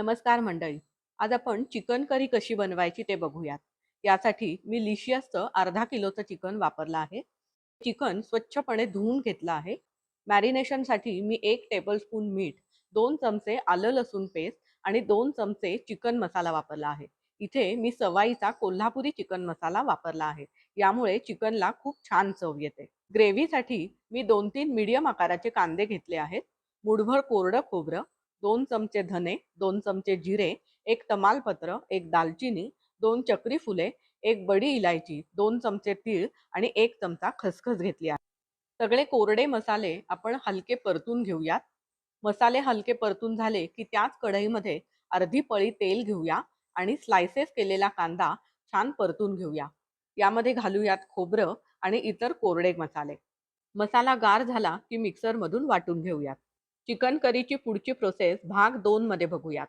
नमस्कार मंडळी. आज आपण चिकन करी कशी बनवायची ते बघूयात. यासाठी मी लिशियसचं अर्धा किलोचं चिकन वापरलं आहे. चिकन स्वच्छपणे धुवून घेतलं आहे. मॅरिनेशनसाठी मी 1 टेबलस्पून मीठ, 2 चमचे आलं लसूण पेस्ट आणि 2 चमचे चिकन मसाला वापरला आहे. इथे मी सवाईचा कोल्हापुरी चिकन मसाला वापरला आहे. यामुळे चिकनला खूप छान चव येते. ग्रेव्हीसाठी मी 2-3 मीडियम आकाराचे कांदे घेतले आहेत. मूठभर कोरडं खोबरं, 2 चमचे धने, 2 चमचे जिरे, 1 तमालपत्र, 1 दालचिनी, 2 चक्री फुले, 1 बडी इलायची, 2 चमचे तीळ आणि 1 चमचा खसखस घेतली आहे. सगळे कोरडे मसाले आपण हलके परतून घेऊयात. मसाले हलके परतून झाले की त्याच कढईमध्ये अर्धी पळी तेल घेऊया आणि स्लाइसेस केलेला कांदा छान परतून घेऊया. यामध्ये घालूयात खोबरं आणि इतर कोरडे मसाले. मसाला गार झाला की मिक्सरमधून वाटून घेऊयात. चिकन करीची पुढची प्रोसेस भाग 2 मध्ये बघूयात.